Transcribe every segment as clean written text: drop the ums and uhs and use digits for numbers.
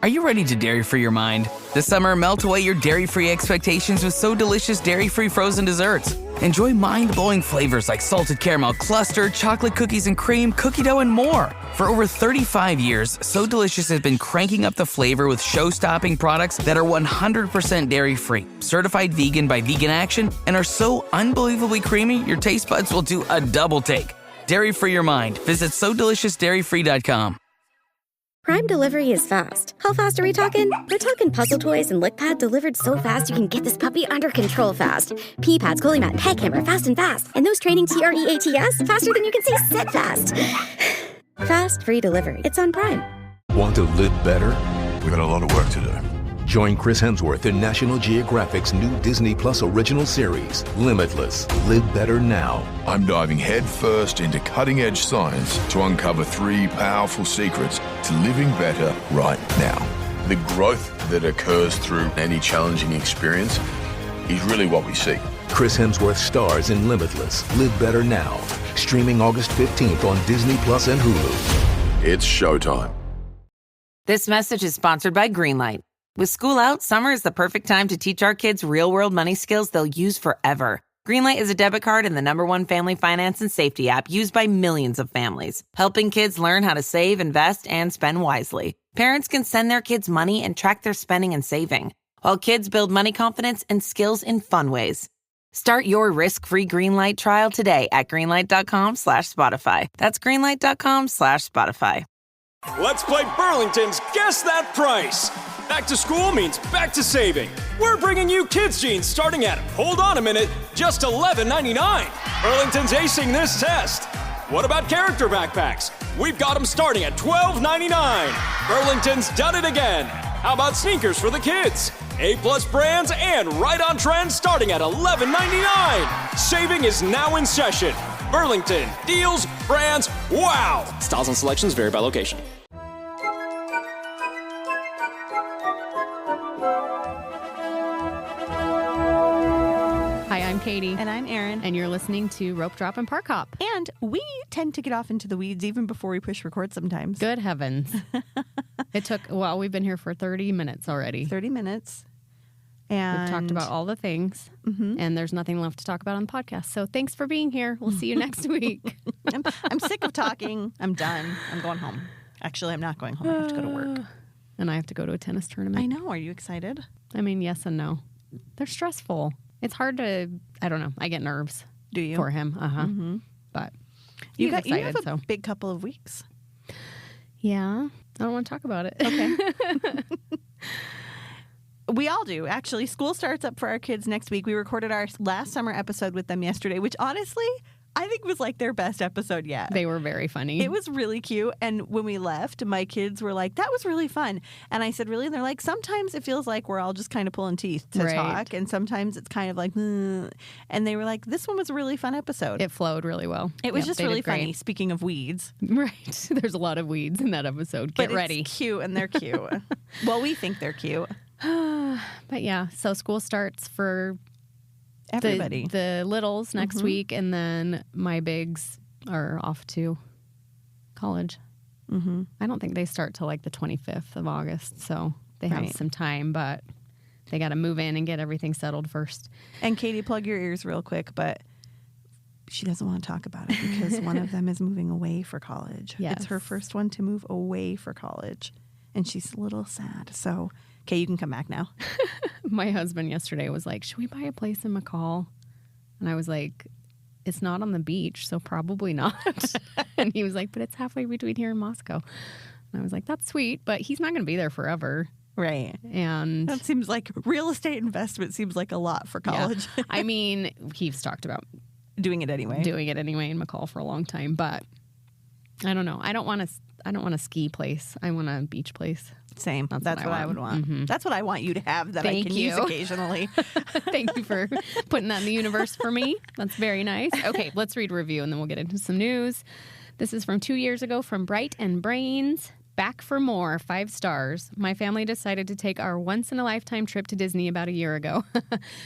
Are you ready to dairy-free your mind? This summer, melt away your dairy-free expectations with So Delicious dairy-free frozen desserts. Enjoy mind-blowing flavors like salted caramel cluster, chocolate cookies and cream, cookie dough, and more. For over 35 years, So Delicious has been cranking up the flavor with show-stopping products that are 100% dairy-free, certified vegan by Vegan Action, and are so unbelievably creamy, your taste buds will do a double take. Dairy-free your mind. Visit SoDeliciousDairyFree.com. Prime delivery is fast. How fast are we talking? We're talking puzzle toys and lick pad delivered so fast you can get this puppy under control fast. Pee pads, cooling mat, pet camera, fast and fast. And those training TREATS, faster than you can say sit fast. Fast, free delivery. It's on Prime. Want to live better? We got a lot of work to do. Join Chris Hemsworth in National Geographic's new Disney Plus original series, Limitless. Live better now. I'm diving headfirst into cutting-edge science to uncover 3 powerful secrets to living better right now. The growth that occurs through any challenging experience is really what we seek. Chris Hemsworth stars in Limitless. Live better now. Streaming August 15th on Disney Plus and Hulu. It's showtime. This message is sponsored by Greenlight. With school out, summer is the perfect time to teach our kids real-world money skills they'll use forever. Greenlight is a debit card and the #1 family finance and safety app used by millions of families, helping kids learn how to save, invest, and spend wisely. Parents can send their kids money and track their spending and saving, while kids build money confidence and skills in fun ways. Start your risk-free Greenlight trial today at greenlight.com/Spotify. That's greenlight.com/Spotify. Let's play Burlington's Guess That Price. Back to school means back to saving. We're bringing you kids' jeans starting at, hold on a minute, just $11.99. Burlington's acing this test. What about character backpacks? We've got them starting at $12.99. Burlington's done it again. How about sneakers for the kids? A-plus brands and right on trend starting at $11.99. Saving is now in session. Burlington, deals, brands, wow! Styles and selections vary by location. Hi, I'm Katie. And I'm Erin. And you're listening to Ropedrop and Parkhop. And we tend to get off into the weeds even before we push record sometimes. Good heavens. We've been here for 30 minutes already. 30 minutes. And we've talked about all the things, and there's nothing left to talk about on the podcast. So thanks for being here. We'll see you next week. I'm sick of talking. I'm done. I'm going home. Actually, I'm not going home. I have to go to work. And I have to go to a tennis tournament. I know. Are you excited? I mean, yes and no. They're stressful. It's hard to, I don't know. I get nerves. Do you? For him. But you excited, have a big couple of weeks. Yeah. I don't want to talk about it. Okay. We all do. Actually, school starts up for our kids next week. We recorded our last summer episode with them yesterday, which honestly, I think was like their best episode yet. They were very funny. It was really cute. And when we left, my kids were like, that was really fun. And I said, really? And they're like, sometimes it feels like we're all just kind of pulling teeth to talk. And sometimes it's kind of like, and they were like, this one was a really fun episode. It flowed really well. It was just really funny. Speaking of weeds. Right. There's a lot of weeds in that episode. Get ready. It's cute and they're cute. Well, we think they're cute. But yeah, so school starts for everybody. The littles next week, and then my bigs are off to college. I don't think they start till like the 25th of August, so they have some time, but they got to move in and get everything settled first. And Katie, plug your ears real quick, but she doesn't want to talk about it because one of them is moving away for college. Yes. It's her first one to move away for college, and she's a little sad, so... Okay, you can come back now. My husband yesterday was like, should we buy a place in McCall? And I was like, it's not on the beach, so probably not. And he was like, but it's halfway between here and Moscow. And I was like, that's sweet, but he's not going to be there forever. Right. And that seems like real estate investment seems like a lot for college. Yeah. I mean, he's talked about doing it anyway in McCall for a long time, but I don't know. I don't want a ski place. I want a beach place. Same. That's what I would want. That's what I want you to have that I can use occasionally. Thank you for putting that in the universe for me. That's very nice. Okay, let's read a review and then we'll get into some news. This is from 2 years ago from Bright and Brains. Back for more, 5 stars. My family decided to take our once-in-a-lifetime trip to Disney about a year ago.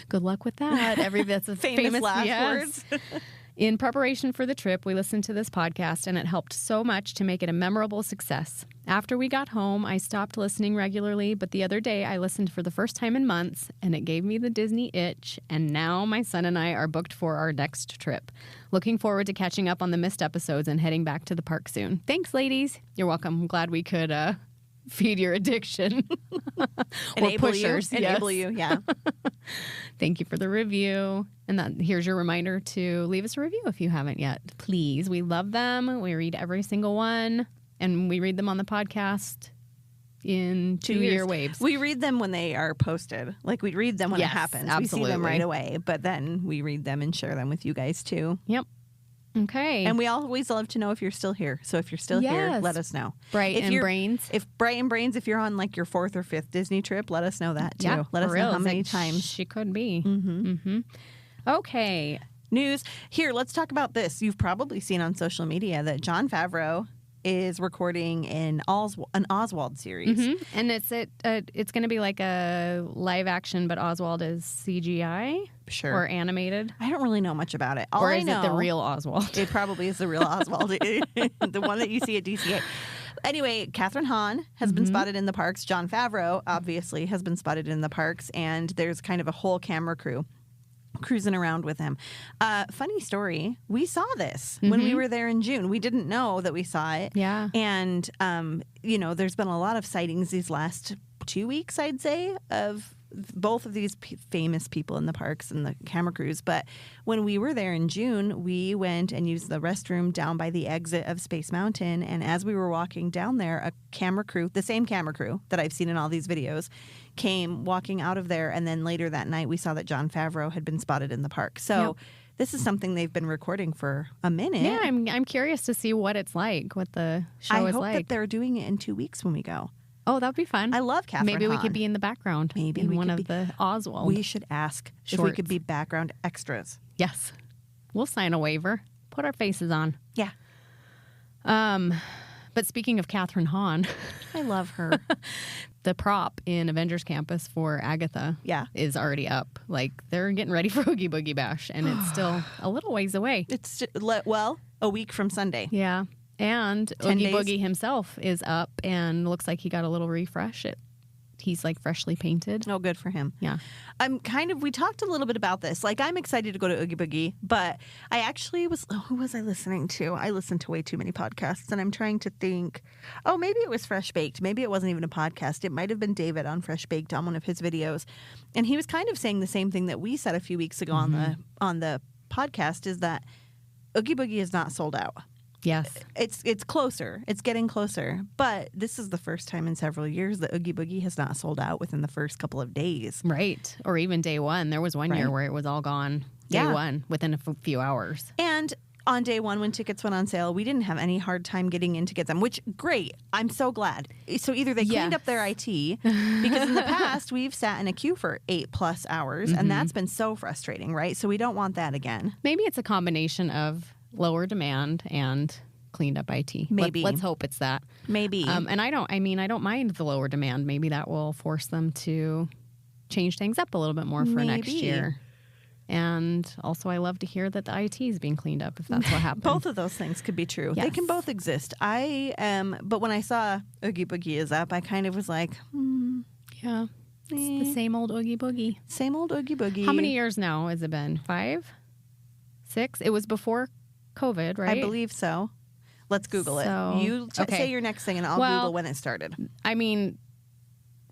Good luck with that. That's a famous last words. In preparation for the trip, we listened to this podcast, and it helped so much to make it a memorable success. After we got home, I stopped listening regularly, but the other day I listened for the first time in months, and it gave me the Disney itch, and now my son and I are booked for our next trip. Looking forward to catching up on the missed episodes and heading back to the park soon. Thanks, ladies. You're welcome. I'm glad we could feed your addiction. Enable you. Yeah. Thank you for the review. And here's your reminder to leave us a review if you haven't yet. Please. We love them. We read every single one. And we read them on the podcast in 2-year waves. We read them when they are posted. Like, we read them when it happens. Absolutely. We see them right away. But then we read them and share them with you guys, too. Yep. Okay. And we always love to know if you're still here. So if you're still here, let us know. Bright and Brains. If Bright and Brains, if you're on like your 4th or 5th Disney trip, let us know that, too. Yeah, let us know how many times she could be. Okay. News. Here, let's talk about this. You've probably seen on social media that Jon Favreau is recording an Oswald series. And it's going to be like a live action, but Oswald is CGI? Sure. Or animated? I don't really know much about it. Or is it the real Oswald? It probably is the real Oswald. The one that you see at DCA. Anyway, Catherine Hahn has been spotted in the parks. Jon Favreau, obviously, has been spotted in the parks. And there's kind of a whole camera crew cruising around with him. Funny story. We saw this when we were there in June. We didn't know that we saw it. Yeah. And, there's been a lot of sightings these last 2 weeks, I'd say, of both of these famous people in the parks and the camera crews. But when we were there in June, we went and used the restroom down by the exit of Space Mountain. And as we were walking down there, a camera crew, the same camera crew that I've seen in all these videos, came walking out of there. And then later that night, we saw that Jon Favreau had been spotted in the park. So this is something they've been recording for a minute. Yeah, I'm curious to see what it's like, what the show is I hope like. that they're doing it in 2 weeks when we go. Oh, that'd be fun. I love Catherine Maybe we Hahn. could be in the background. Maybe in we one could of the Oswald. We should ask if we could be background extras. Yes. We'll sign a waiver. Put our faces on. Yeah. But speaking of Catherine Hahn, I love her. The prop in Avengers Campus for Agatha is already up. Like, they're getting ready for Oogie Boogie Bash, and it's still a little ways away. It's, a week from Sunday. Yeah. And Oogie Boogie himself is up and looks like he got a little refresh. He's like freshly painted. Oh, good for him. Yeah. We talked a little bit about this. Like, I'm excited to go to Oogie Boogie, but I actually who was I listening to? I listened to way too many podcasts, and I'm trying to think, maybe it was Fresh Baked. Maybe it wasn't even a podcast. It might have been David on Fresh Baked on one of his videos. And he was kind of saying the same thing that we said a few weeks ago on the podcast, is that Oogie Boogie is not sold out. Yes. It's closer. It's getting closer. But this is the first time in several years that Oogie Boogie has not sold out within the first couple of days. Right. Or even day one. There was one year where it was all gone day one within a few hours. And on day one, when tickets went on sale, we didn't have any hard time getting in to get them, which, great. I'm so glad. So either they cleaned up their IT, because in the past, we've sat in a queue for 8+ hours, and that's been so frustrating, right? So we don't want that again. Maybe it's a combination of lower demand and cleaned up IT. Maybe. Let's hope it's that. Maybe. And I don't mind the lower demand. Maybe that will force them to change things up a little bit more for next year. And also, I love to hear that the IT is being cleaned up, if that's what happens. Both of those things could be true. Yes. They can both exist. But when I saw Oogie Boogie is up, I kind of was like, yeah, it's the same old Oogie Boogie. Same old Oogie Boogie. How many years now has it been? 5? 6? It was before COVID, right? I believe so. Let's Google it. You say your next thing, and I'll Google when it started. I mean,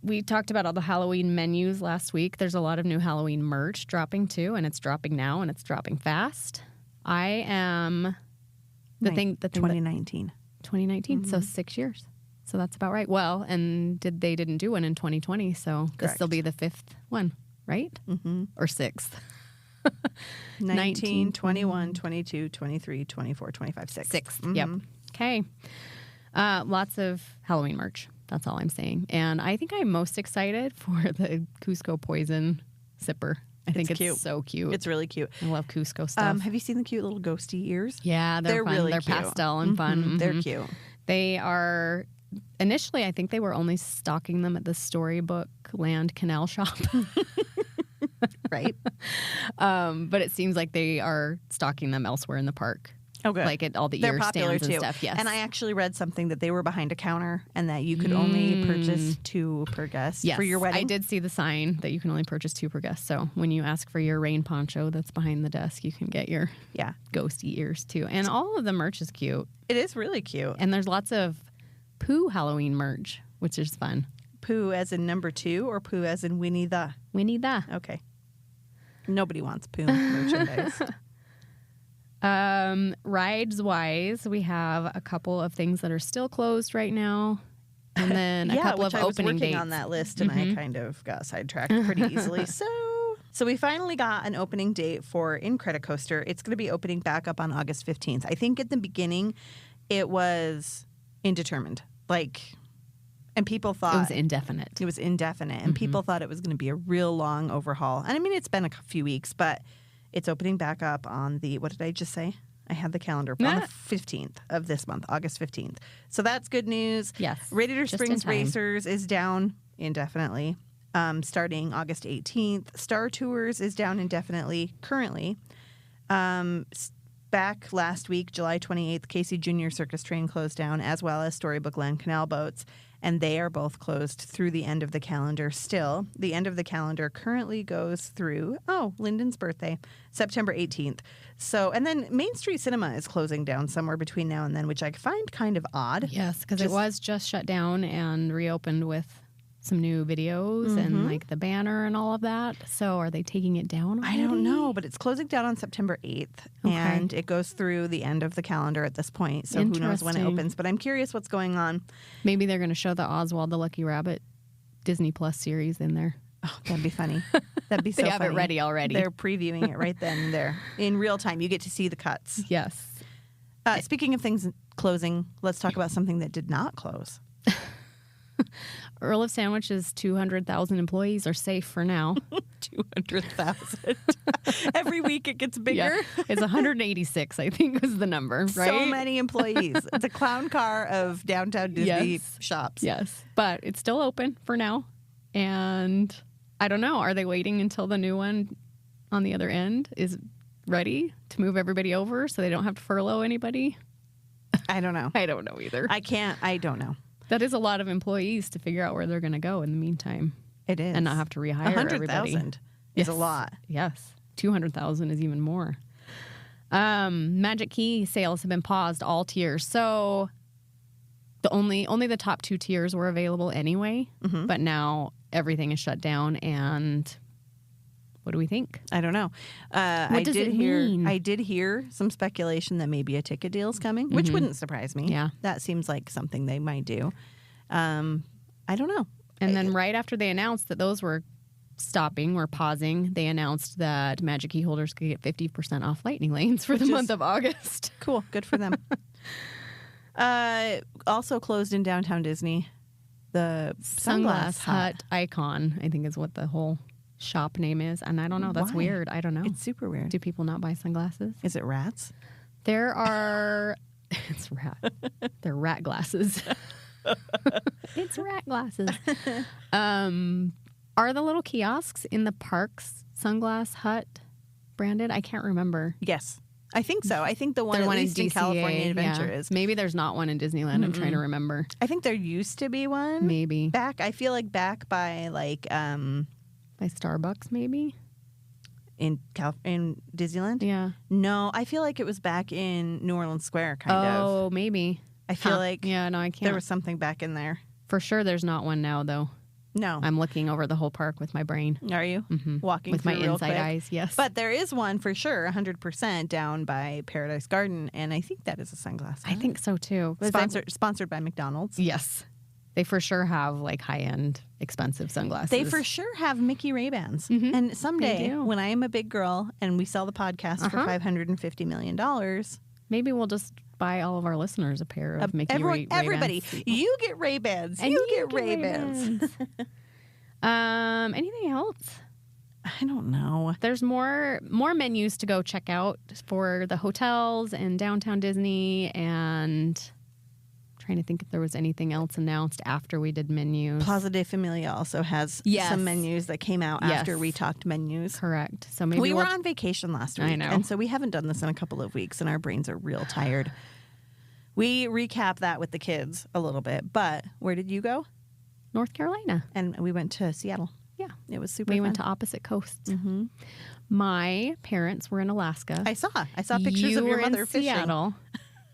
we talked about all the Halloween menus last week. There's a lot of new Halloween merch dropping too, and it's dropping now, and it's dropping fast. I am 2019. 2019, so 6 years. So that's about right. Well, and they didn't do one in 2020, so this will be the 5th one, right? Mm-hmm. Or 6th. 19, 21, 22, 23, 24, 25, 6. 6. Yep. Okay. Lots of Halloween merch. That's all I'm saying. And I think I'm most excited for the Cusco Poison sipper. I think it's cute. So cute. It's really cute. I love Cusco stuff. Have you seen the cute little ghosty ears? Yeah, they're fun. Really they're cute. pastel and fun. They're cute. They are... Initially, I think they were only stocking them at the Storybook Land Canal Shop. Right. But it seems like they are stocking them elsewhere in the park. Oh, good. Like at all the They're ear popular stands and too. stuff. Yes. And I actually read something that they were behind a counter and that you could only purchase 2 per guest yes, for your wedding. I did see the sign that you can only purchase 2 per guest. So when you ask for your rain poncho that's behind the desk, you can get your ghosty ears too. And all of the merch is cute. It is really cute. And there's lots of Pooh Halloween merch, which is fun. Pooh as in number 2 or Pooh as in Winnie the? Winnie the. Okay. Nobody wants Pooh merchandise. Rides-wise, we have a couple of things that are still closed right now. And then a couple of I was opening working dates. on that list and I kind of got sidetracked pretty easily. So we finally got an opening date for Incredicoaster. It's going to be opening back up on August 15th. I think at the beginning it was indeterminate. And people thought it was indefinite. It was indefinite. And people thought it was going to be a real long overhaul. And I mean, it's been a few weeks, but it's opening back up on the, what did I just say? I had the calendar on the 15th of this month, August 15th. So that's good news. Yes. Radiator just Springs in time. Racers is down indefinitely, starting August 18th. Star Tours is down indefinitely currently. Back last week, July 28th, Casey Jr. Circus Train closed down, as well as Storybook Land Canal Boats. And they are both closed through the end of the calendar still. The end of the calendar currently goes through, Lyndon's birthday, September 18th. So, and then Main Street Cinema is closing down somewhere between now and then, which I find kind of odd. Yes, because it was just shut down and reopened with some new videos and like the banner and all of that. So are they taking it down already? I don't know, but it's closing down on September 8th. Okay. And it goes through the end of the calendar at this point. So who knows when it Interesting. opens. But I'm curious what's going on. Maybe they're going to show the Oswald the Lucky Rabbit Disney Plus series in there. Oh, that'd be funny. That'd be so They have funny. it ready already. They're previewing it right then and there. In real time. You get to see the cuts. Yes. Speaking of things closing, let's talk about something that did not close. Earl of Sandwich's 200,000 employees are safe for now. 200,000. Every week it gets bigger. Yeah. It's 186, I think was the number, right? So many employees. It's a clown car of downtown Disney shops. Yes. But it's still open for now. And I don't know. Are they waiting until the new one on the other end is ready to move everybody over so they don't have to furlough anybody? I don't know. I don't know either. I don't know. That is a lot of employees to figure out where they're going to go in the meantime. It is. And not have to rehire 100,000 is a lot. Yes. 200,000 is even more. Magic Key sales have been paused, all tiers. So only the top 2 tiers were available anyway. But now everything is shut down. And what do we think? I don't know. What does it mean? I did hear some speculation that maybe a ticket deal is coming, which wouldn't surprise me. Yeah. That seems like something they might do. I don't know. And then right after they announced that those were stopping or pausing, they announced that Magic Key holders could get 50% off Lightning Lanes for the month of August. Cool. Good for them. Also closed in downtown Disney, the Sunglass Hut Icon, I think is what the whole shop name is. And I don't know. That's Why? weird. I don't know. It's super weird. Do people not buy sunglasses? Is it rats? There are... It's rat. They're rat glasses. It's rat glasses. Are the little kiosks in the parks Sunglass Hut branded? I can't remember. Yes. I think so. I think the one There's at one least in DCA, California Adventure yeah. is. Maybe there's not one in Disneyland. I'm trying to remember. I think there used to be one. Maybe. I feel like back by like By Starbucks, maybe? in Disneyland. Yeah. No, I feel like it was back in New Orleans Square, kind of. Oh, maybe. I feel like Yeah, no, I can't. there was something back in there. For sure there's not one now, though. No. I'm looking over the whole park with my brain. Are you? Walking With through my real inside quick? eyes, yes. But there is one for sure, 100% down by Paradise Garden, and I think that is a sunglass. I think so, too. Sponsored by McDonald's. Yes. They for sure have, like, high-end, expensive sunglasses. They for sure have Mickey Ray-Bans. And someday, do. when I am a big girl and we sell the podcast for $550 million, Maybe we'll just buy all of our listeners a pair of Mickey Ray-Bans. everybody, you get Ray-Bans. And you get Ray-Bans. Anything else? I don't know. There's more menus to go check out for the hotels and downtown Disney and Trying to think if there was anything else announced after we did menus. Plaza de Familia also has some menus that came out after we talked menus. Correct. So maybe we were on vacation last week. I know. And so we haven't done this in a couple of weeks, and our brains are real tired. We recap that with the kids a little bit. But where did you go? North Carolina. And we went to Seattle. Yeah. It was super We fun. went to opposite coasts. Mm-hmm. My parents were in Alaska. I saw pictures of your mother in fishing. Seattle,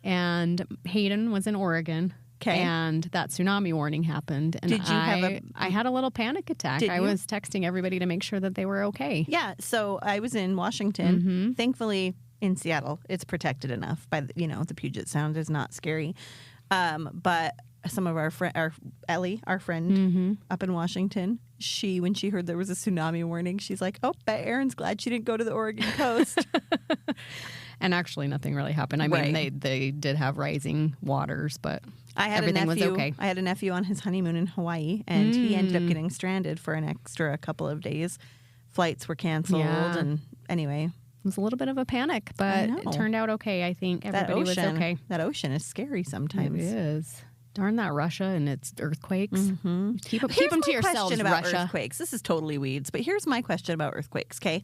and Hayden was in Oregon. Okay. And that tsunami warning happened. And Did you have I had a little panic attack. I was texting everybody to make sure that they were okay. Yeah. So I was in Washington. Mm-hmm. Thankfully, in Seattle, it's protected enough by the Puget Sound is not scary. But some of our Ellie, our friend up in Washington, when she heard there was a tsunami warning, she's like, "Oh, bet Erin's glad she didn't go to the Oregon coast." And actually, nothing really happened. I mean, they did have rising waters, but everything was okay. I had a nephew on his honeymoon in Hawaii, and he ended up getting stranded for an extra couple of days. Flights were canceled, and anyway. It was a little bit of a panic, but it turned out okay. I think everybody was okay. That ocean is scary sometimes. It is. Darn that Russia and its earthquakes. Mm-hmm. Keep them to yourselves, question about Russia. Earthquakes. This is totally weeds, but here's my question about earthquakes, okay?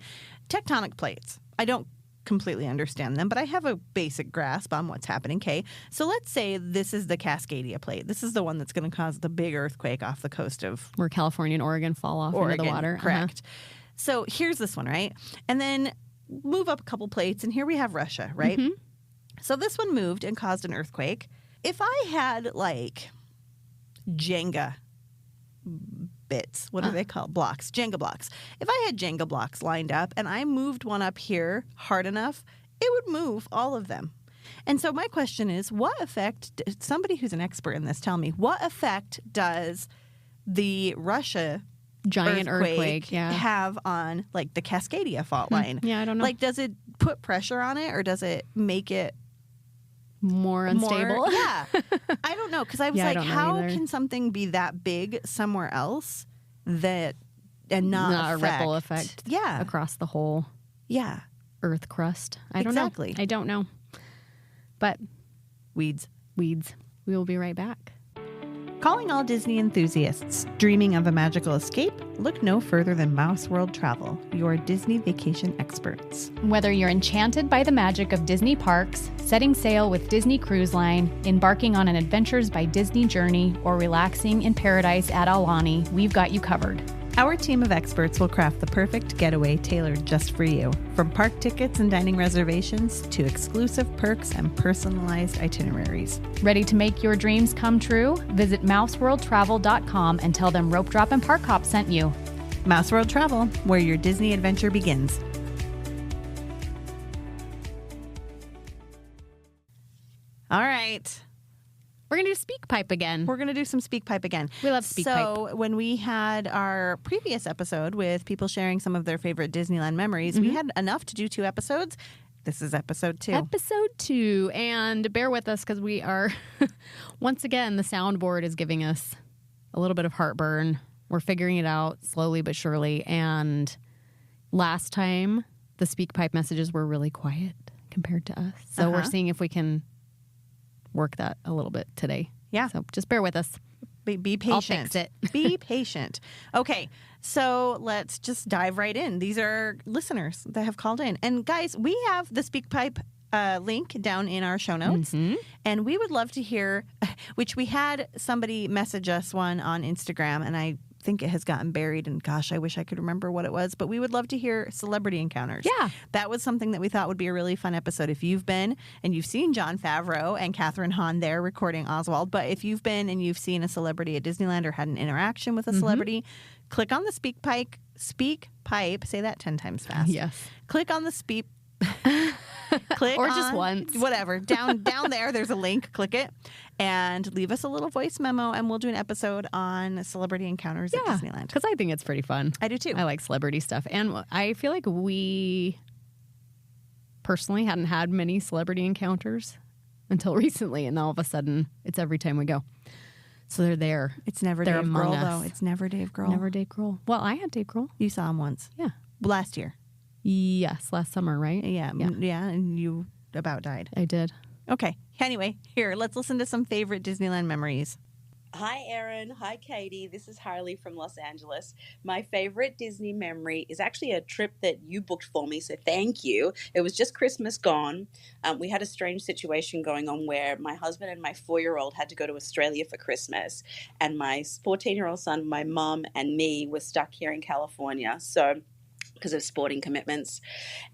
Tectonic plates. I don't completely understand them, but I have a basic grasp on what's happening, okay? So let's say this is the Cascadia plate. This is the one that's going to cause the big earthquake off the coast of... Where California and Oregon fall off into the water. Correct. So here's this one, right? And then move up a couple plates, and here we have Russia, right? Mm-hmm. So this one moved and caused an earthquake. If I had, like, Jenga bits, what are they called? Blocks, Jenga blocks. If I had Jenga blocks lined up and I moved one up here hard enough, it would move all of them. And so my question is, what effect, somebody who's an expert in this, tell me, what effect does the Russia giant earthquake have on, like, the Cascadia fault line? Yeah, I don't know. Like, does it put pressure on it, or does it make it more unstable? Yeah. I don't know, because I was like, how can something be that big somewhere else and not a ripple effect across the whole Earth crust? I don't know. I don't know. But weeds. We will be right back. Calling all Disney enthusiasts. Dreaming of a magical escape? Look no further than Mouse World Travel, your Disney vacation experts. Whether you're enchanted by the magic of Disney parks, setting sail with Disney Cruise Line, embarking on an Adventures by Disney journey, or relaxing in paradise at Aulani, we've got you covered. Our team of experts will craft the perfect getaway tailored just for you. From park tickets and dining reservations to exclusive perks and personalized itineraries. Ready to make your dreams come true? Visit mouseworldtravel.com and tell them Ropedrop and Parkhop sent you. Mouse World Travel, where your Disney adventure begins. All right. We're going to do Speak Pipe again. We're going to do some Speak Pipe again. We love Speak Pipe. So when we had our previous episode with people sharing some of their favorite Disneyland memories, we had enough to do 2 episodes. This is episode 2. Episode 2. And bear with us because we are, once again, the soundboard is giving us a little bit of heartburn. We're figuring it out slowly but surely. And last time, the Speak Pipe messages were really quiet compared to us. So we're seeing if we can work that a little bit today. Yeah. So just bear with us. Be patient. I'll fix it. Be patient. Okay. So let's just dive right in. These are listeners that have called in. And guys, we have the Speak Pipe link down in our show notes. And we would love to hear, which we had somebody message us one on Instagram, and I think it has gotten buried, and gosh, I wish I could remember what it was, but we would love to hear celebrity encounters. Yeah. That was something that we thought would be a really fun episode. If you've been and you've seen Jon Favreau and Catherine Hahn there recording Oswald, but if you've been and you've seen a celebrity at Disneyland or had an interaction with a celebrity, click on the Speak Pipe, say that 10 times fast. Yes. Click on the Speak click or on, just once. Whatever. Down there's a link. Click it and leave us a little voice memo, and we'll do an episode on celebrity encounters at Disneyland. Because I think it's pretty fun. I do too. I like celebrity stuff. And I feel like we personally hadn't had many celebrity encounters until recently, and all of a sudden it's every time we go. So they're there. It's never they're Dave among Grohl, us. though. It's never Dave Grohl. Never Dave Grohl. Well, I had Dave Grohl. You saw him once. Yeah. Last year. Yes, last summer, right? Yeah, and you about died. I did. Okay, Anyway, here, let's listen to some favorite Disneyland memories. Hi, Erin. Hi, Katie. This is Harley from Los Angeles. My favorite Disney memory is actually a trip that you booked for me, so thank you. It was just Christmas gone. We had a strange situation going on where my husband and my 4-year-old had to go to Australia for Christmas, and my 14-year-old son, my mom, and me were stuck here in California. So because of sporting commitments.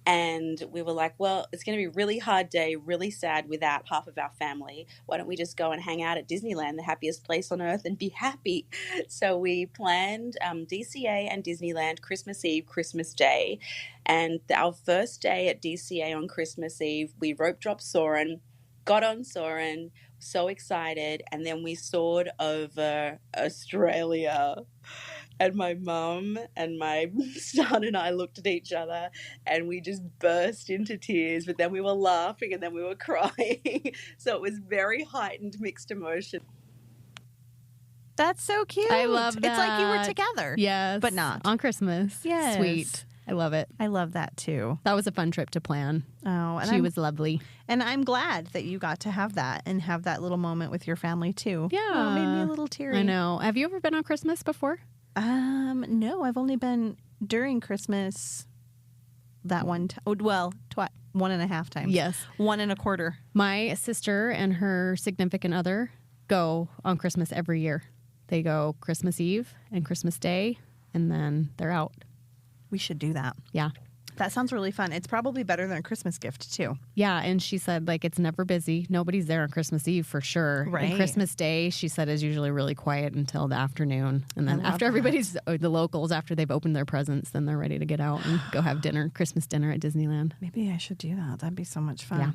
And we were like, well, it's going to be a really hard day, really sad without half of our family. Why don't we just go and hang out at Disneyland, the happiest place on earth, and be happy? So we planned DCA and Disneyland Christmas Eve, Christmas Day. And our first day at DCA on Christmas Eve, we rope dropped Soarin', got on Soarin', so excited, and then we soared over Australia. And my mum and my son and I looked at each other and we just burst into tears, but then we were laughing and then we were crying. So it was very heightened mixed emotion. That's so cute. I love that. It's like you were together. Yes. But not. On Christmas. Yes. Sweet. I love it. I love that too. That was a fun trip to plan. Oh, and she was lovely. And I'm glad that you got to have that and have that little moment with your family too. Yeah. Oh, it made me a little teary. I know. Have you ever been on Christmas before? No, I've only been during Christmas that one time. Well, 1.5 times. Yes. 1.25. My sister and her significant other go on Christmas every year. They go Christmas Eve and Christmas Day, and then they're out. We should do that. Yeah. That sounds really fun. It's probably better than a Christmas gift, too. Yeah, and she said, like, it's never busy. Nobody's there on Christmas Eve for sure. Right. And Christmas Day, she said, is usually really quiet until the afternoon. And then after everybody's, the locals, after they've opened their presents, then they're ready to get out and go have dinner, Christmas dinner at Disneyland. Maybe I should do that. That'd be so much fun. Yeah.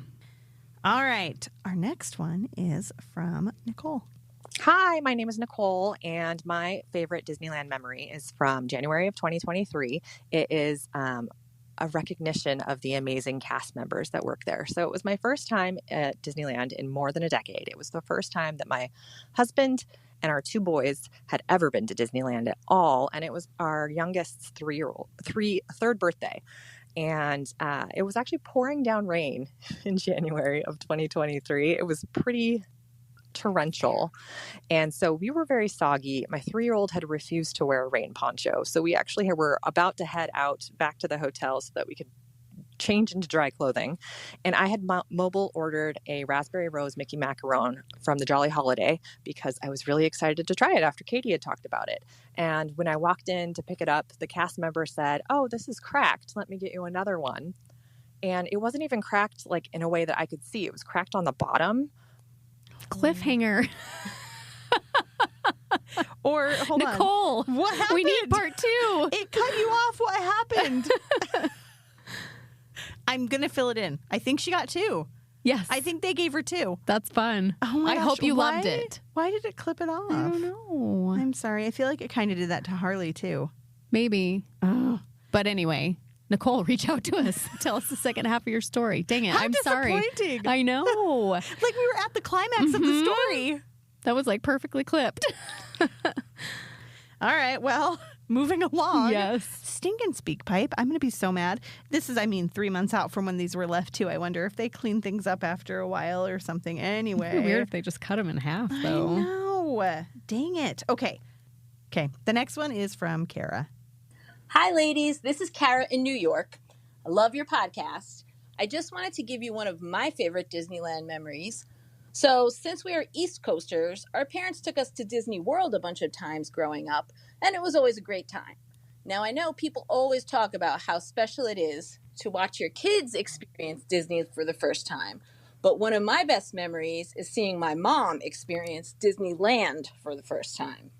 All right. Our next one is from Nicole. Hi, my name is Nicole, and my favorite Disneyland memory is from January of 2023. It is a recognition of the amazing cast members that work there. So it was my first time at Disneyland in more than a decade. It was the first time that my husband and our 2 boys had ever been to Disneyland at all, and it was our youngest's third birthday. And it was actually pouring down rain in January of 2023. It was pretty torrential. And so we were very soggy. My 3-year-old had refused to wear a rain poncho. So we actually were about to head out back to the hotel so that we could change into dry clothing. And I had mobile ordered a raspberry rose Mickey macaron from the Jolly Holiday because I was really excited to try it after Katie had talked about it. And when I walked in to pick it up, the cast member said, "Oh, this is cracked. Let me get you another one." And it wasn't even cracked like in a way that I could see. It was cracked on the bottom. Cliffhanger. Or, hold on. Nicole, what happened? We need part 2. It cut you off. What happened? I'm going to fill it in. I think she got 2. Yes. I think they gave her 2. That's fun. Oh my I gosh. hope you loved it. Why did it clip it off? I don't know. I'm sorry. I feel like it kind of did that to Harley, too. Maybe. But anyway, Nicole, reach out to us. Tell us the second half of your story. Dang it. I'm sorry. Disappointing. I know. Like we were at the climax of the story. That was like perfectly clipped. All right. Well, moving along. Yes. Stinkin' Speak Pipe. I'm going to be so mad. This is, 3 months out from when these were left, too. I wonder if they clean things up after a while or something. Anyway. It'd be weird if they just cut them in half, though. I know. Dang it. Okay. The next one is from Kara. Hi, ladies. This is Kara in New York. I love your podcast. I just wanted to give you one of my favorite Disneyland memories. So, since we are East Coasters, our parents took us to Disney World a bunch of times growing up, and it was always a great time. Now, I know people always talk about how special it is to watch your kids experience Disney for the first time, but one of my best memories is seeing my mom experience Disneyland for the first time.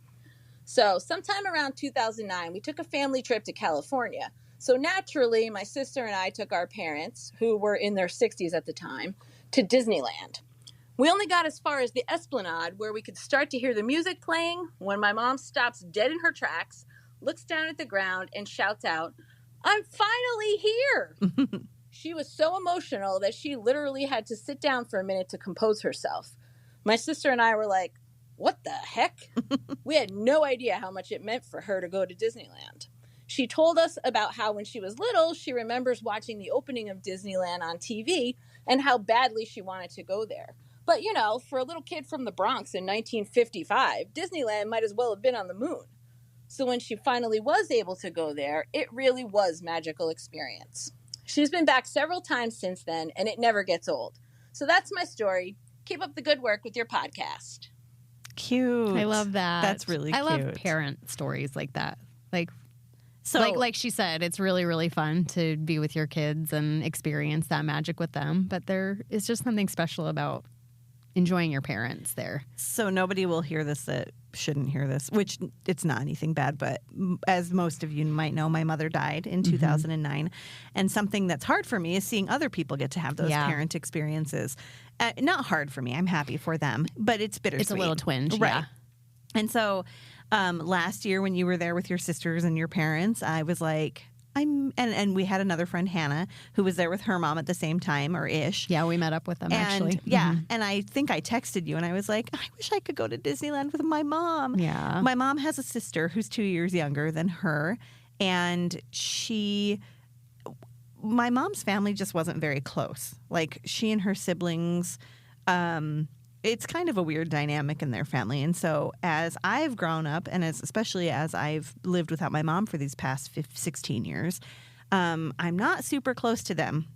So sometime around 2009, we took a family trip to California. So naturally, my sister and I took our parents, who were in their 60s at the time, to Disneyland. We only got as far as the Esplanade, where we could start to hear the music playing, when my mom stops dead in her tracks, looks down at the ground, and shouts out, "I'm finally here!" She was so emotional that she literally had to sit down for a minute to compose herself. My sister and I were like, what the heck? We had no idea how much it meant for her to go to Disneyland. She told us about how when she was little, she remembers watching the opening of Disneyland on TV and how badly she wanted to go there. But, for a little kid from the Bronx in 1955, Disneyland might as well have been on the moon. So when she finally was able to go there, it really was a magical experience. She's been back several times since then, and it never gets old. So that's my story. Keep up the good work with your podcast. Cute. I love that. That's really cute. I love parent stories like that. Like she said, it's really, really fun to be with your kids and experience that magic with them. But there is just something special about enjoying your parents there. So nobody will hear this that shouldn't hear this, which it's not anything bad, but as most of you might know, my mother died in 2009. And something that's hard for me is seeing other people get to have those parent experiences. Not hard for me. I'm happy for them, but it's bittersweet. It's a little twinge, right? Yeah. And so last year when you were there with your sisters and your parents, I was like, and we had another friend, Hannah, who was there with her mom at the same time, or ish. Yeah, we met up with them, actually. Yeah, and I think I texted you, and I was like, I wish I could go to Disneyland with my mom. Yeah. My mom has a sister who's 2 years younger than her, and my mom's family just wasn't very close. Like, she and her siblings, it's kind of a weird dynamic in their family. And so as I've grown up, and especially as I've lived without my mom for these past 16 years, I'm not super close to them.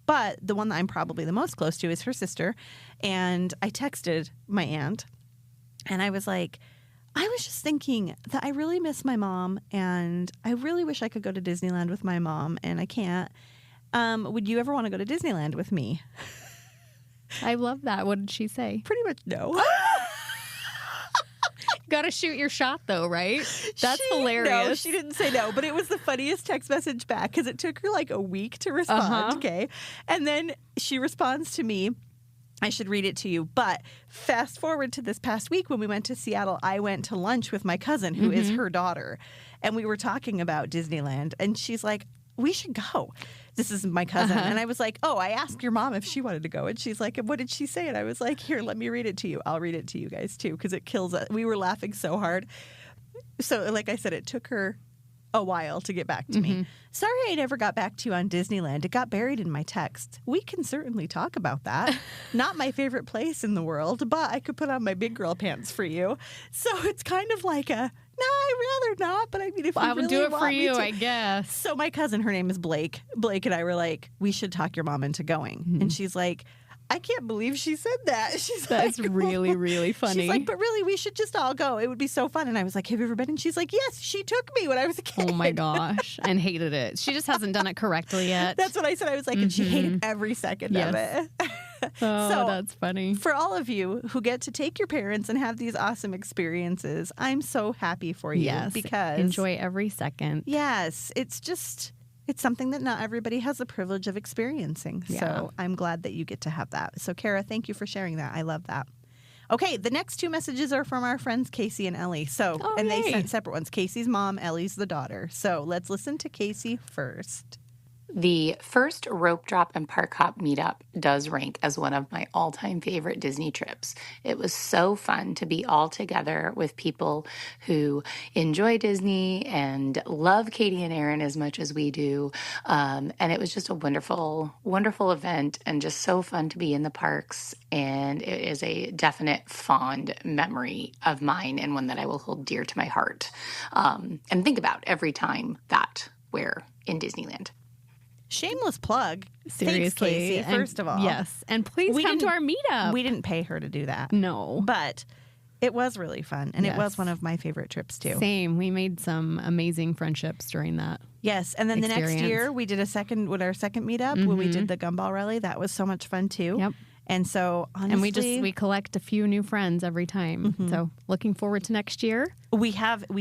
But the one that I'm probably the most close to is her sister. And I texted my aunt, and I was like, I was just thinking that I really miss my mom, and I really wish I could go to Disneyland with my mom, and I can't. Would you ever want to go to Disneyland with me? I love that. What did she say? Pretty much no. Got to shoot your shot, though, right? That's hilarious. No, she didn't say no, but it was the funniest text message back because it took her like a week to respond, okay? And then she responds to me. I should read it to you. But fast forward to this past week when we went to Seattle, I went to lunch with my cousin, who is her daughter, and we were talking about Disneyland, and she's like, we should go. This is my cousin. And I was like, oh, I asked your mom if she wanted to go. And she's like, what did she say? And I was like, here, let me read it to you. I'll read it to you guys, too, because it kills us. We were laughing so hard. So, like I said, it took her a while to get back to me. Sorry I never got back to you on Disneyland. It got buried in my text. We can certainly talk about that. Not my favorite place in the world, but I could put on my big girl pants for you. So it's kind of like a, no, I'd rather not. But I mean, if you I would really do it want for me you, to. I guess. So my cousin, her name is Blake. Blake and I were like, we should talk your mom into going. And she's like, I can't believe she said that. That's like, really, really funny. She's like, but really, we should just all go. It would be so fun. And I was like, have you ever been? And she's like, yes, she took me when I was a kid. Oh my gosh. And hated it. She just hasn't done it correctly yet. That's what I said. I was like, and she hated every second of it. Oh, so, that's funny. For all of you who get to take your parents and have these awesome experiences, I'm so happy for you. Yes. Because enjoy every second. Yes. It's something that not everybody has the privilege of experiencing. Yeah. So I'm glad that you get to have that. So, Kara, thank you for sharing that. I love that. Okay, the next two messages are from our friends Casey and Ellie. So, and they sent separate ones. Casey's mom, Ellie's the daughter. So let's listen to Casey first. The first Ropedrop and Parkhop meetup does rank as one of my all-time favorite Disney trips. It was so fun to be all together with people who enjoy Disney and love Katie and Aaron as much as we do. And it was just a wonderful, wonderful event and just so fun to be in the parks. And it is a definite fond memory of mine and one that I will hold dear to my heart and think about every time that we're in Disneyland. Shameless plug. Seriously. Thanks, Casey, first of all. Yes. And please come to our meetup. We didn't pay her to do that. No. But it was really fun. And it was one of my favorite trips, too. Same. We made some amazing friendships during that. Yes. And then the next year, we did our second meetup when we did the Gumball Rally. That was so much fun, too. Yep. And so, honestly... And we collect a few new friends every time. So looking forward to next year. We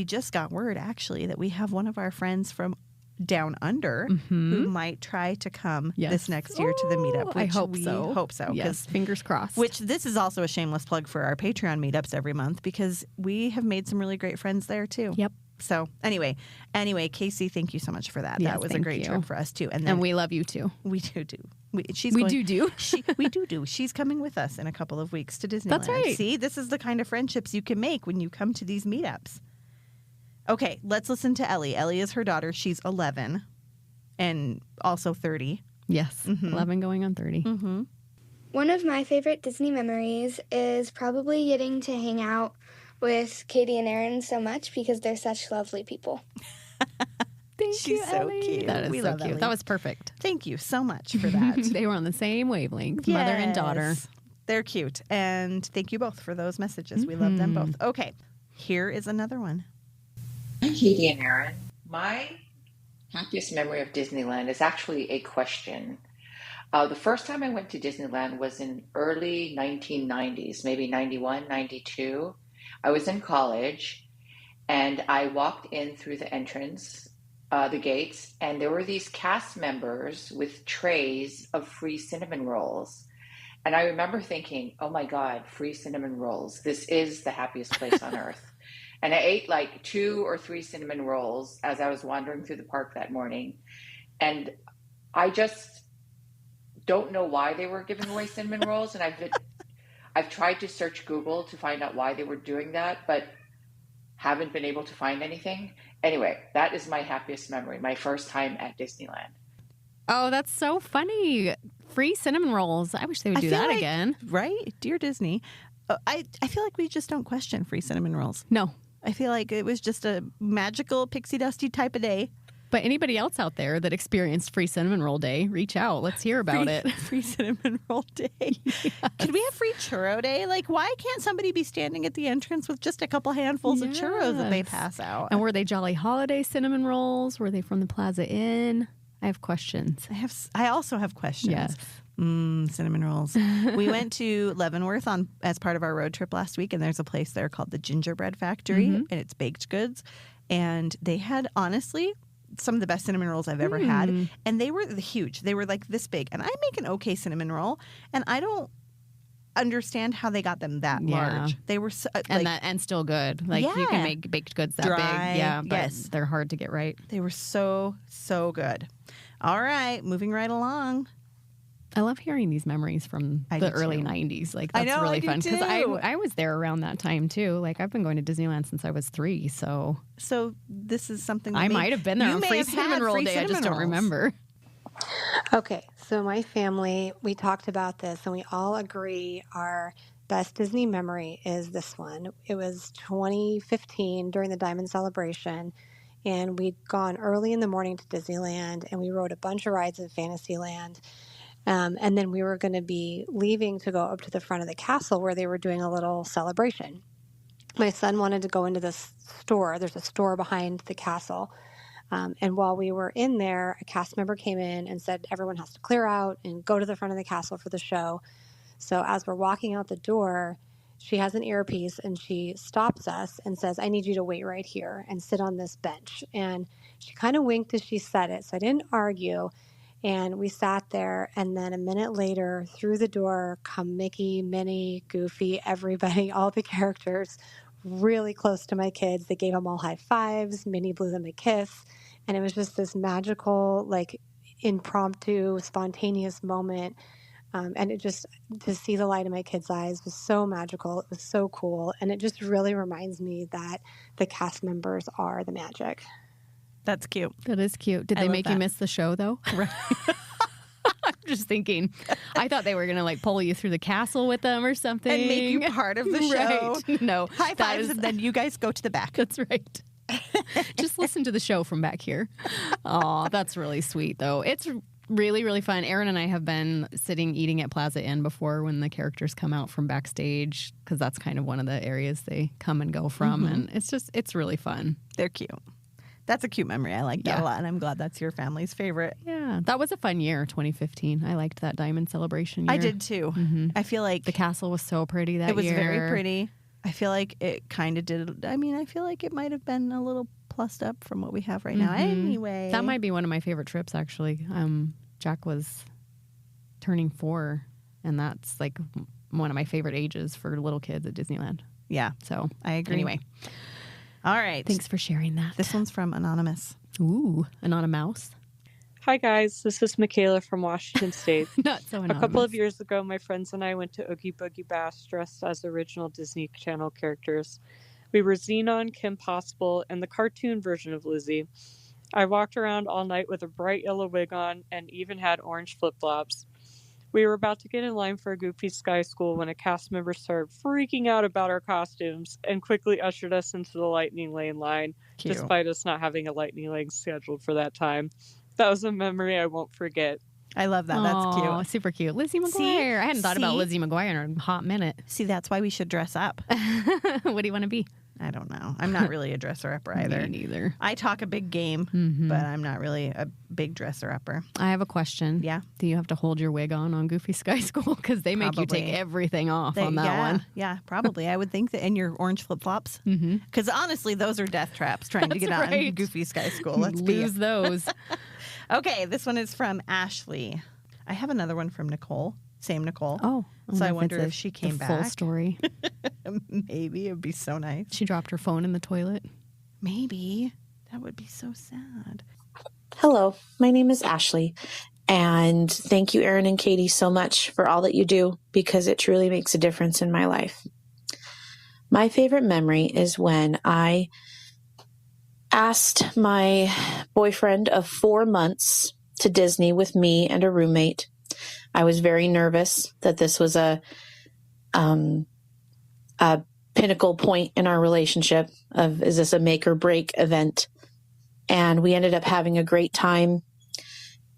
just got word, actually, that we have one of our friends from Down Under who might try to come this next year to the meetup. I hope so. Hope so. Yes, fingers crossed. Which this is also a shameless plug for our Patreon meetups every month because we have made some really great friends there too. Yep. So anyway, Casey, thank you so much for that. Yes, that was a great trip for us too. And we love you too. We do. We do. She's coming with us in a couple of weeks to Disneyland. That's right. See, this is the kind of friendships you can make when you come to these meetups. Okay, let's listen to Ellie. Ellie is her daughter. She's 11 and also 30. Yes, 11 going on 30. One of my favorite Disney memories is probably getting to hang out with Katie and Aaron so much because they're such lovely people. Thank you, She's so Ellie. cute. That is We so love cute. Ellie. That was perfect. Thank you so much for that. They were on the same wavelength, mother and daughter. Yes. They're cute. And thank you both for those messages. We love them both. Okay, here is another one. Hi, Katie and Aaron. My happiest memory of Disneyland is actually a question. The first time I went to Disneyland was in early 1990s, maybe 91, 92. I was in college and I walked in through the entrance, the gates, and there were these cast members with trays of free cinnamon rolls. And I remember thinking, oh my God, free cinnamon rolls. This is the happiest place on earth. And I ate like 2 or 3 cinnamon rolls as I was wandering through the park that morning. And I just don't know why they were giving away cinnamon rolls. And I've tried to search Google to find out why they were doing that, but haven't been able to find anything. Anyway, that is my happiest memory, my first time at Disneyland. Oh, that's so funny. Free cinnamon rolls. I wish they would do that again. Right? Dear Disney. I feel like we just don't question free cinnamon rolls. No. I feel like it was just a magical pixie dusty type of day. But anybody else out there that experienced free cinnamon roll day, reach out. Let's hear about it. Free cinnamon roll day. Yes. Could we have free churro day? Like, why can't somebody be standing at the entrance with just a couple handfuls of churros that they pass out? And were they Jolly Holiday cinnamon rolls? Were they from the Plaza Inn? I have questions. I also have questions. Yes. Cinnamon rolls. We went to Leavenworth as part of our road trip last week, and there's a place there called the Gingerbread Factory, and it's baked goods. And they had, honestly, some of the best cinnamon rolls I've ever had. And they were huge. They were like this big. And I make an okay cinnamon roll, and I don't understand how they got them that large. They were so, and still good. Like you can make baked goods that dry, big. Yeah, but yes. they're hard to get right. They were so good. All right, moving right along. I love hearing these memories from the early 90s. Like, that's really fun. Because I was there around that time, too. Like, I've been going to Disneyland since I was 3, so... So, this is something... I might have been there on Free Cinnamon Roll Day. I just don't remember. Okay, so my family, we talked about this, and we all agree our best Disney memory is this one. It was 2015 during the Diamond Celebration, and we'd gone early in the morning to Disneyland, and we rode a bunch of rides in Fantasyland. And then we were going to be leaving to go up to the front of the castle where they were doing a little celebration. My son wanted to go into this store. There's a store behind the castle. And while we were in there, a cast member came in and said everyone has to clear out and go to the front of the castle for the show. So as we're walking out the door, she has an earpiece and she stops us and says, I need you to wait right here and sit on this bench. And she kind of winked as she said it, so I didn't argue. And we sat there, and then a minute later, through the door come Mickey, Minnie, Goofy, everybody, all the characters, really close to my kids. They gave them all high fives. Minnie blew them a kiss. And it was just this magical, like, impromptu, spontaneous moment. And it just, to see the light in my kids' eyes was so magical. It was so cool. And it just really reminds me that the cast members are the magic. That's cute. That is cute. Did they make you miss the show, though? Right. I'm just thinking. I thought they were going to, like, pull you through the castle with them or something. And make you part of the show. Right. No. High fives, and then you guys go to the back. That's right. Just listen to the show from back here. Oh, that's really sweet, though. It's really, really fun. Aaron and I have been sitting eating at Plaza Inn before when the characters come out from backstage, because that's kind of one of the areas they come and go from. And it's really fun. They're cute. That's a cute memory. I like that a lot, and I'm glad that's your family's favorite. Yeah, that was a fun year, 2015. I liked that Diamond Celebration year. I did, too. I feel like... The castle was so pretty that year. It was very pretty. I feel like it kind of did... I mean, I feel like it might have been a little plussed up from what we have right now. Anyway. That might be one of my favorite trips, actually. Jack was turning 4, and that's, like, one of my favorite ages for little kids at Disneyland. Yeah. So, I agree. Anyway. All right. Thanks for sharing that. This one's from Anonymous. Ooh, Anonymous. Hi, guys. This is Michaela from Washington State. Not so anonymous. A couple of years ago, my friends and I went to Oogie Boogie Bash dressed as original Disney Channel characters. We were Xenon, Kim Possible, and the cartoon version of Lizzie. I walked around all night with a bright yellow wig on and even had orange flip-flops. We were about to get in line for a Goofy Sky School when a cast member started freaking out about our costumes and quickly ushered us into the Lightning Lane line, Cute. despite us not having a Lightning Lane scheduled for that time. That was a memory I won't forget. I love that. That's cute. Super cute. Lizzie McGuire. See? I hadn't thought about Lizzie McGuire in a hot minute. See, that's why we should dress up. What do you want to be? I don't know. I'm not really a dresser-upper either. Me neither. I talk a big game, but I'm not really a big dresser-upper. I have a question. Yeah. Do you have to hold your wig on Goofy Sky School? Because they make you take everything off on that one. Yeah, probably. I would think that. And your orange flip-flops. Because honestly, those are death traps trying to get on Goofy Sky School. Let's lose those. Okay, this one is from Ashley. I have another one from Nicole. Same Nicole. Oh. So I wonder if she came back. Full story. Maybe. It would be so nice. She dropped her phone in the toilet. Maybe. That would be so sad. Hello, my name is Ashley. And thank you, Erin and Katie, so much for all that you do, because it truly makes a difference in my life. My favorite memory is when I asked my boyfriend of 4 months to Disney with me and a roommate. I was very nervous that this was a pinnacle point in our relationship of, is this a make or break event? And we ended up having a great time.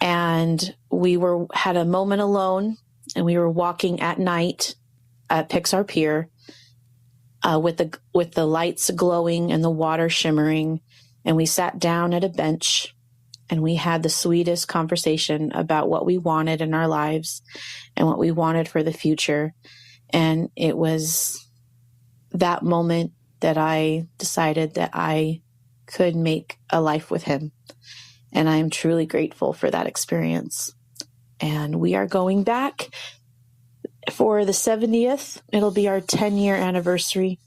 And we had a moment alone, and we were walking at night at Pixar Pier with the lights glowing and the water shimmering. And we sat down at a bench and we had the sweetest conversation about what we wanted in our lives and what we wanted for the future. And it was that moment that I decided that I could make a life with him. And I am truly grateful for that experience. And we are going back for the 70th. It'll be our 10-year anniversary.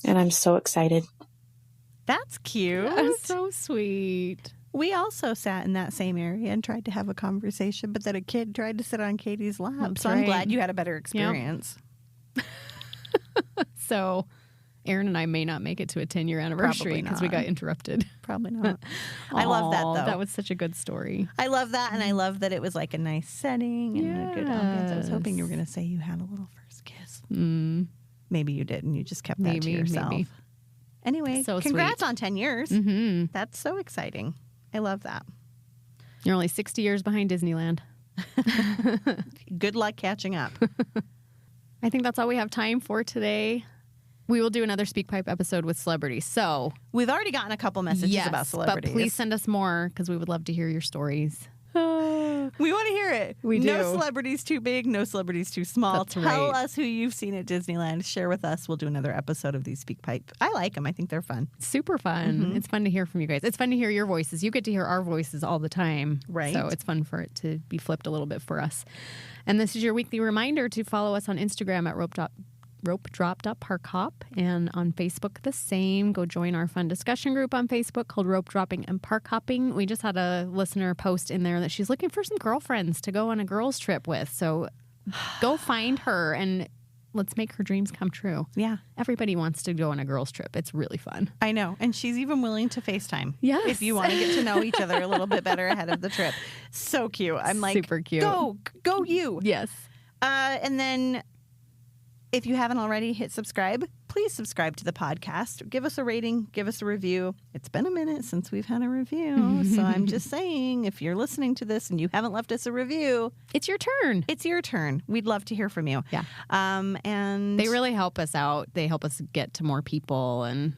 And I'm so excited. That's cute. That's so sweet. We also sat in that same area and tried to have a conversation, but then a kid tried to sit on Katie's lap. That's so right. I'm glad you had a better experience. Yep. So Erin and I may not make it to a 10-year anniversary because we got interrupted. Probably not. I love that, though. That was such a good story. I love that, and I love that it was like a nice setting and a good ambiance. I was hoping you were going to say you had a little first kiss. Maybe you didn't. You just kept that to yourself. Maybe. Anyway, So congrats sweet. on 10 years. Mm-hmm. That's so exciting. I love that. You're only 60 years behind Disneyland. Good luck catching up. I think that's all we have time for today. We will do another Speak Pipe episode with celebrities. So we've already gotten a couple messages about celebrities. But please send us more because we would love to hear your stories. We want to hear it. We do. No celebrities too big, no celebrities too small. That's Tell right. us who you've seen at Disneyland. Share with us. We'll do another episode of these Speak Pipe. I like them. I think they're fun. Super fun. It's fun to hear from you guys. It's fun to hear your voices. You get to hear our voices all the time. Right. So it's fun for it to be flipped a little bit for us. And this is your weekly reminder to follow us on Instagram at Ropedrop.Parkhop, and on Facebook the same. Go join our fun discussion group on Facebook called Rope Dropping and Park Hopping. We just had a listener post in there that she's looking for some girlfriends to go on a girls trip with. So go find her and let's make her dreams come true. Yeah. Everybody wants to go on a girls trip. It's really fun. I know. And she's even willing to FaceTime. Yes. If you want to get to know each other a little bit better ahead of the trip. So cute. I'm like, super cute. Go you. Yes. And then if you haven't already, hit subscribe. Please subscribe to the podcast. Give us a rating. Give us a review. It's been a minute since we've had a review. So I'm just saying, if you're listening to this and you haven't left us a review, it's your turn. It's your turn. We'd love to hear from you. Yeah. And they really help us out. They help us get to more people and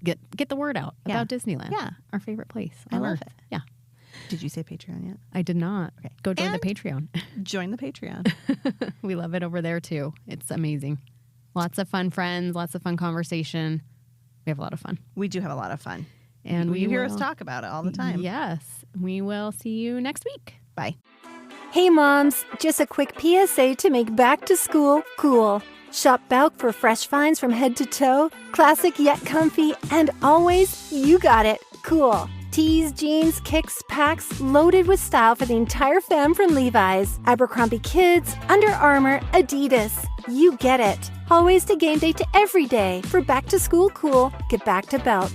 get the word out about Disneyland. Yeah. Our favorite place. I love it. Yeah. Did you say Patreon yet? I did not. Okay. Go join the Patreon. Join the Patreon. We love it over there, too. It's amazing. Lots of fun friends, lots of fun conversation. We have a lot of fun. We do have a lot of fun. And you hear us talk about it all the time. Yes. We will see you next week. Bye. Hey, moms. Just a quick PSA to make back to school cool. Shop Belk for fresh finds from head to toe, classic yet comfy, and always, you got it, cool. Tees, jeans, kicks, packs, loaded with style for the entire fam from Levi's, Abercrombie Kids, Under Armour, Adidas. You get it. Always to game day to every day. For back to school cool, get back to Belk.